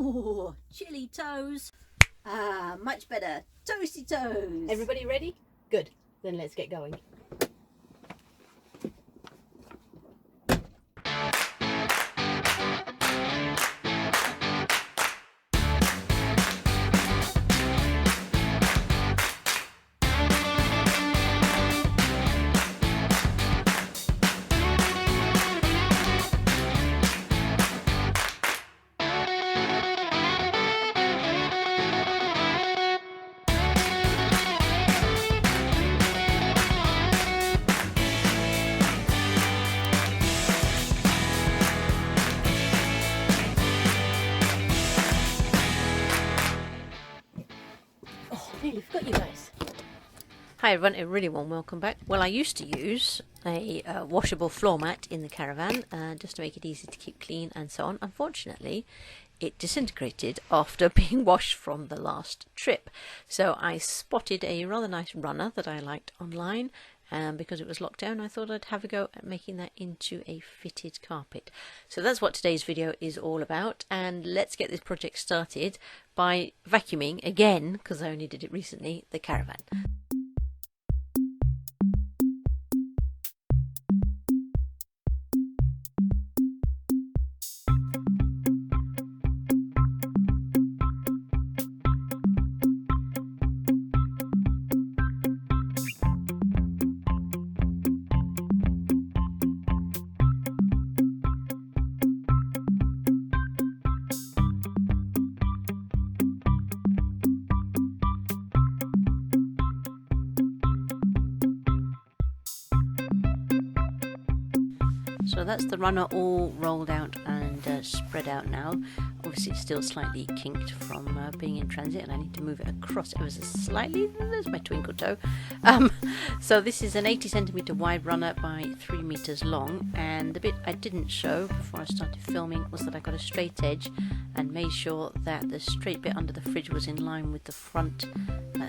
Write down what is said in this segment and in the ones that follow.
Oh, chilly toes. Ah, much better. Toasty toes. Everybody ready? Good. Then let's get going. Nearly forgot you guys. Hi everyone, a really warm welcome back. Well, I used to use a washable floor mat in the caravan just to make it easy to keep clean and so on. Unfortunately, it disintegrated after being washed from the last trip. So I spotted a rather nice runner that I liked online, and because it was locked down I thought I'd have a go at making that into a fitted carpet. So that's what today's video is all about, and let's get this project started by vacuuming again, because I only did it recently, the caravan. So that's the runner all rolled out and spread out now. Obviously it's still slightly kinked from being in transit, and I need to move it across ever so slightly. There's my twinkle toe. So this is an 80cm wide runner by 3 meters long, and the bit I didn't show before I started filming was that I got a straight edge and made sure that the straight bit under the fridge was in line with the front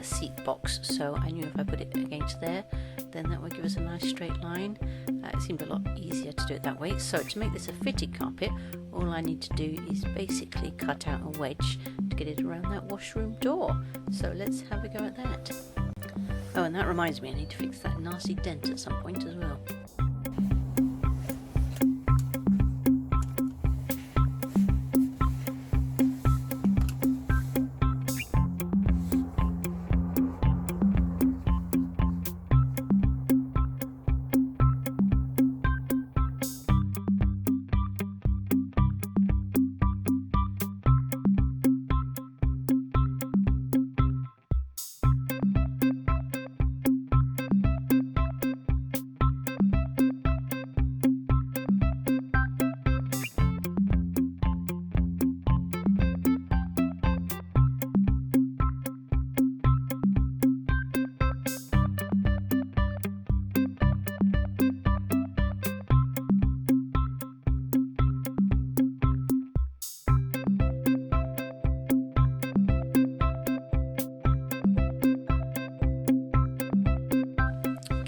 seat box. So I knew if I put it against there, then that would give us a nice straight line. It seemed a lot easier to do it that way. So to make this a fitted carpet, all I need to do is basically cut out a wedge to get it around that washroom door. So let's have a go at that. Oh, and that reminds me, I need to fix that nasty dent at some point as well.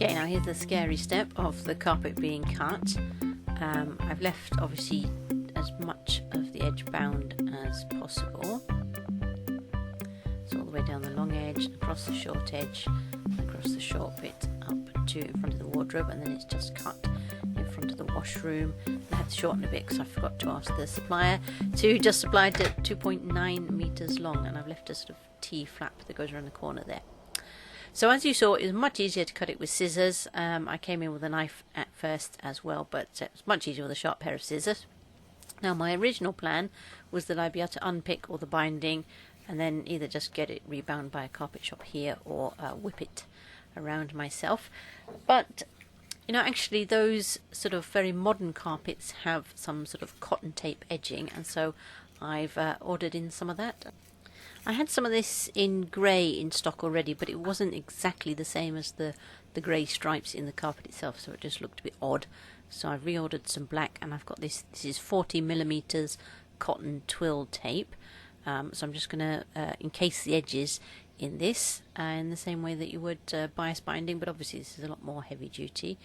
Okay, now here's the scary step of the carpet being cut. I've left obviously as much of the edge bound as possible. So all the way down the long edge, across the short edge, across the short bit up to in front of the wardrobe, and then it's just cut in front of the washroom. I had to shorten a bit because I forgot to ask the supplier to just supply it at 2.9 meters long, and I've left a sort of T flap that goes around the corner there. So as you saw, it was much easier to cut it with scissors. I came in with a knife at first as well, but it was much easier with a sharp pair of scissors. Now my original plan was that I'd be able to unpick all the binding and then either just get it rebound by a carpet shop here or whip it around myself. But you know, actually those sort of very modern carpets have some sort of cotton tape edging, and so I've ordered in some of that. I had some of this in grey in stock already, but it wasn't exactly the same as the grey stripes in the carpet itself, so it just looked a bit odd. So I reordered some black, and I've got this is 40mm cotton twill tape. So I'm just going to encase the edges in this in the same way that you would bias binding, but obviously this is a lot more heavy duty.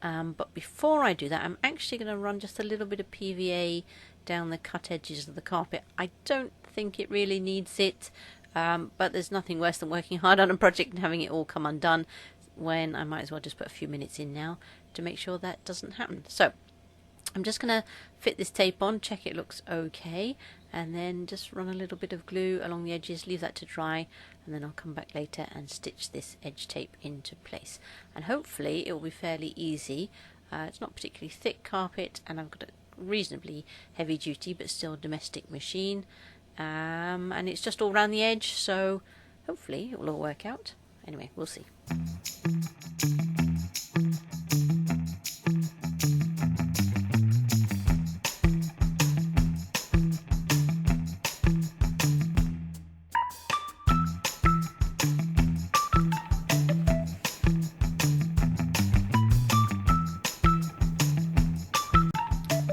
But before I do that, I'm actually going to run just a little bit of PVA down the cut edges of the carpet. I don't think it really needs it, but there's nothing worse than working hard on a project and having it all come undone, when I might as well just put a few minutes in now to make sure that doesn't happen. So I'm just going to fit this tape on, check it looks okay, and then just run a little bit of glue along the edges, leave that to dry, and then I'll come back later and stitch this edge tape into place. And hopefully it will be fairly easy. It's not particularly thick carpet, and I've got a reasonably heavy duty but still domestic machine, and it's just all around the edge, so hopefully it will all work out. Anyway, we'll see.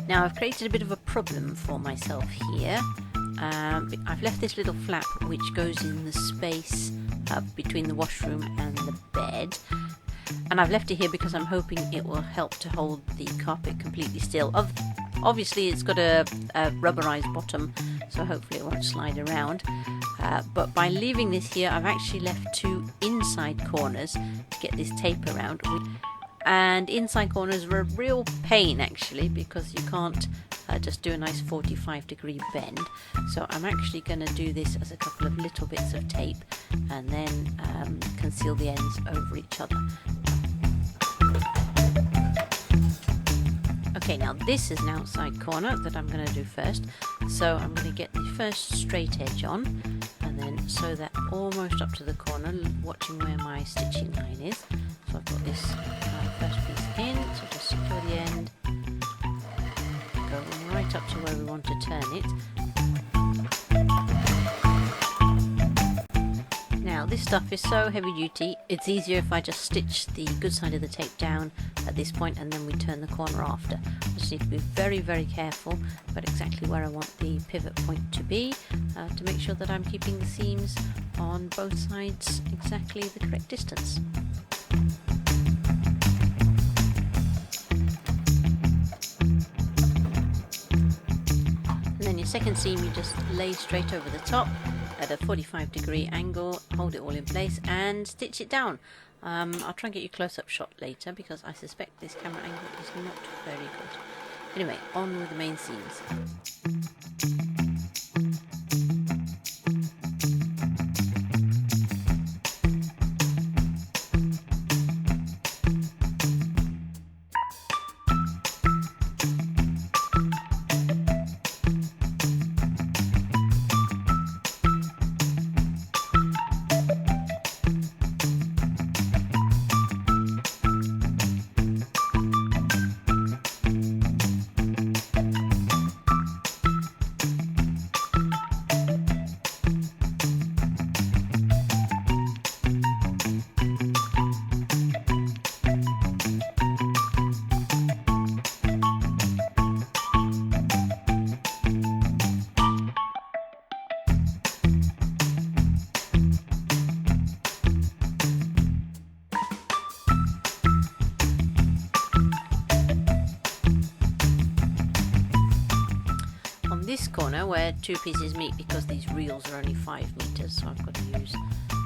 Now I've created a bit of a problem for myself here. I've left this little flap which goes in the space between the washroom and the bed, and I've left it here because I'm hoping it will help to hold the carpet completely still. Obviously it's got a rubberized bottom, so hopefully it won't slide around, but by leaving this here I've actually left two inside corners to get this tape around. And inside corners are a real pain actually, because you can't just do a nice 45-degree bend. So I'm actually going to do this as a couple of little bits of tape and then conceal the ends over each other. Okay, now this is an outside corner that I'm going to do first. So I'm going to get the first straight edge on and then sew that almost up to the corner, watching where my stitching line is. So I've got this first piece in, so just secure the end, go right up to where we want to turn it. Now this stuff is so heavy duty, it's easier if I just stitch the good side of the tape down at this point and then we turn the corner after. I just need to be very, very careful about exactly where I want the pivot point to be, to make sure that I'm keeping the seams on both sides exactly the correct distance. And then your second seam you just lay straight over the top at a 45-degree angle, hold it all in place and stitch it down. I'll try and get you a close-up shot later because I suspect this camera angle is not very good. Anyway, on with the main seams. This corner where two pieces meet, because these reels are only 5 meters, so I've got to use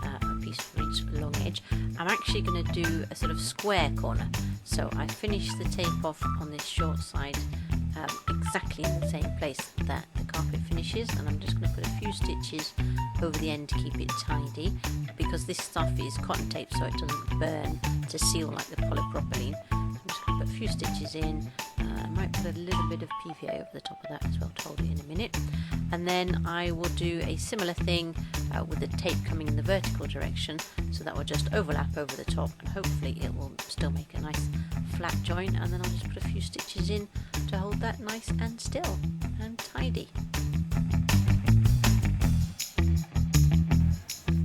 a piece for each long edge. I'm actually going to do a sort of square corner, so I finish the tape off on this short side exactly in the same place that the carpet finishes, and I'm just going to put a few stitches over the end to keep it tidy, because this stuff is cotton tape so it doesn't burn to seal like the polypropylene. I'm just going to put a few stitches in. I might put a little bit of PVA over the top of that as well to hold it in a minute, and then I will do a similar thing with the tape coming in the vertical direction, so that will just overlap over the top and hopefully it will still make a nice flat join, and then I'll just put a few stitches in to hold that nice and still and tidy.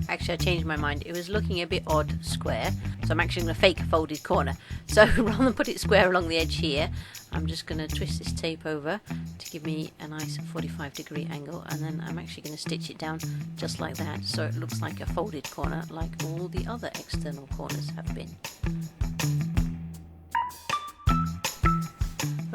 Actually, I changed my mind. It was looking a bit odd square, so I'm actually going to fake a folded corner. So rather than put it square along the edge here, I'm just going to twist this tape over to give me a nice 45-degree angle, and then I'm actually going to stitch it down just like that, so it looks like a folded corner like all the other external corners have been.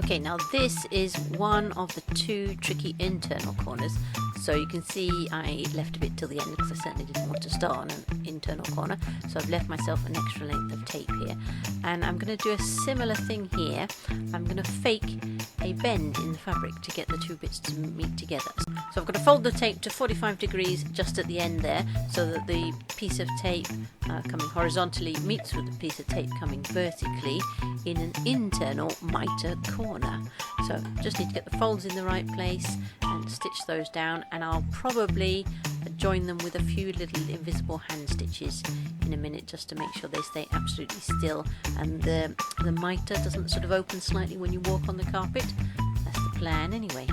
Okay, now this is one of the two tricky internal corners. So you can see I left a bit till the end because I certainly didn't want to start on an internal corner. So I've left myself an extra length of tape here. And I'm going to do a similar thing here. I'm going to fake a bend in the fabric to get the two bits to meet together. So I've got to fold the tape to 45 degrees just at the end there, so that the piece of tape coming horizontally meets with the piece of tape coming vertically in an internal mitre corner. So just need to get the folds in the right place and stitch those down, and I'll probably join them with a few little invisible hand stitches in a minute just to make sure they stay absolutely still and the mitre doesn't sort of open slightly when you walk on the carpet. That's the plan anyway.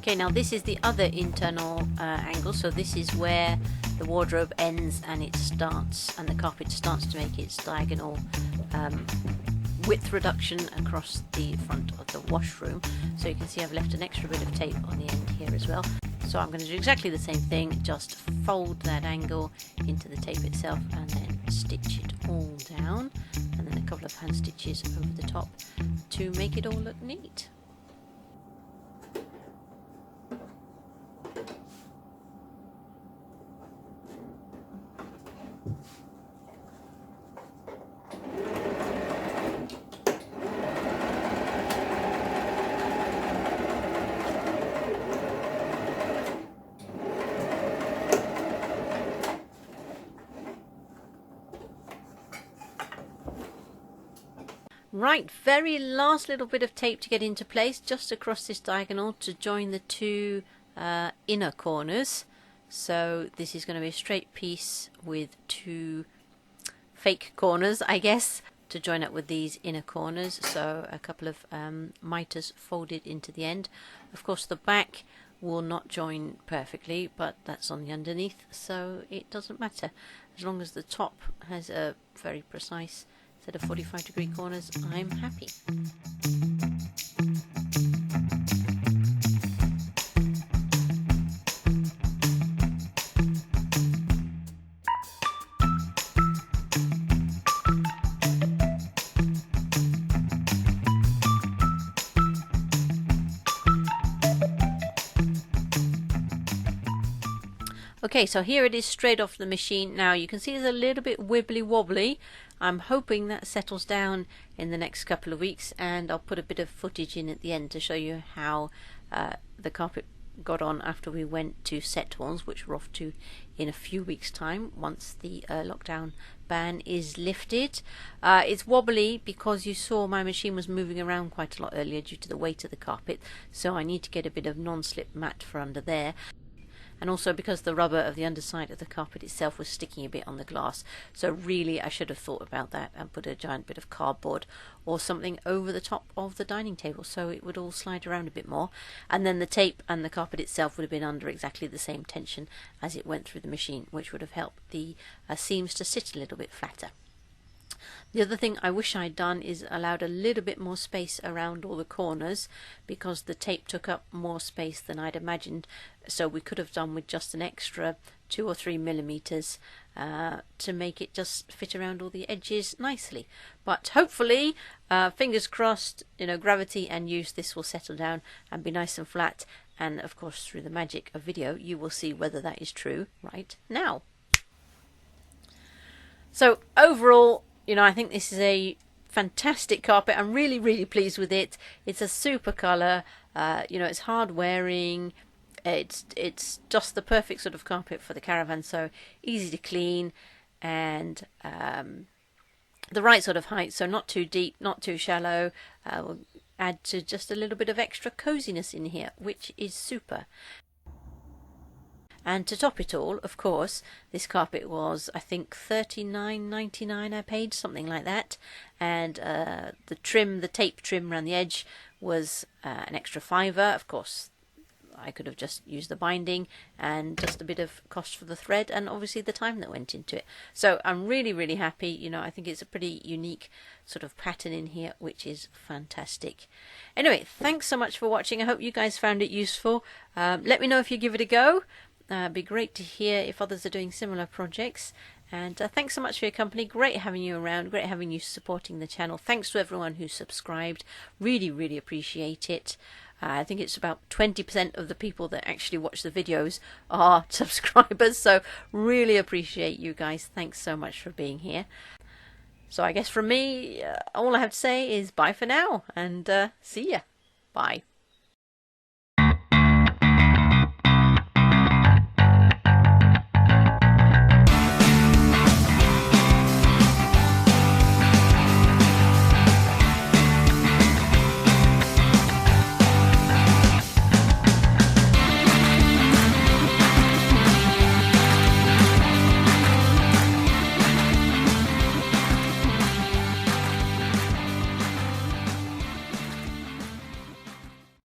Okay, now this is the other internal angle, so this is where the wardrobe ends and it starts, and the carpet starts to make its diagonal width reduction across the front of the washroom. So you can see I've left an extra bit of tape on the end here as well. So I'm going to do exactly the same thing, just fold that angle into the tape itself and then stitch it all down, and then a couple of hand stitches over the top to make it all look neat. Right, very last little bit of tape to get into place just across this diagonal to join the two inner corners. So this is going to be a straight piece with two fake corners, I guess, to join up with these inner corners. So a couple of mitres folded into the end. Of course the back will not join perfectly, but that's on the underneath, so it doesn't matter. As long as the top has a very precise set of 45-degree corners, I'm happy. Okay, so here it is straight off the machine. Now you can see it's a little bit wibbly wobbly. I'm hoping that settles down in the next couple of weeks, and I'll put a bit of footage in at the end to show you how the carpet got on after we went to Settons, which we're off to in a few weeks' time once the lockdown ban is lifted. It's wobbly because you saw my machine was moving around quite a lot earlier due to the weight of the carpet, so I need to get a bit of non-slip mat for under there. And also because the rubber of the underside of the carpet itself was sticking a bit on the glass. So really I should have thought about that and put a giant bit of cardboard or something over the top of the dining table so it would all slide around a bit more. And then the tape and the carpet itself would have been under exactly the same tension as it went through the machine, which would have helped the seams to sit a little bit flatter. The other thing I wish I'd done is allowed a little bit more space around all the corners, because the tape took up more space than I'd imagined, so we could have done with just an extra 2 or 3 millimeters to make it just fit around all the edges nicely. But hopefully, fingers crossed, gravity and use, this will settle down and be nice and flat, and of course through the magic of video you will see whether that is true right now. So overall, I think this is a fantastic carpet. I'm really, really pleased with it. It's a super colour. It's hard wearing. It's just the perfect sort of carpet for the caravan. So easy to clean and the right sort of height. So not too deep, not too shallow. Will add to just a little bit of extra coziness in here, which is super. And to top it all, of course, this carpet was, I think, $39.99 I paid, something like that. And the tape trim around the edge was an extra $5. Of course, I could have just used the binding and just a bit of cost for the thread and obviously the time that went into it. So I'm really, really happy. You know, I think it's a pretty unique sort of pattern in here, which is fantastic. Anyway, thanks so much for watching. I hope you guys found it useful. Let me know if you give it a go. It'd be great to hear if others are doing similar projects. And thanks so much for your company. Great having you around. Great having you supporting the channel. Thanks to everyone who subscribed. Really, really appreciate it. I think it's about 20% of the people that actually watch the videos are subscribers. So really appreciate you guys. Thanks so much for being here. So I guess from me, all I have to say is bye for now and see ya. Bye.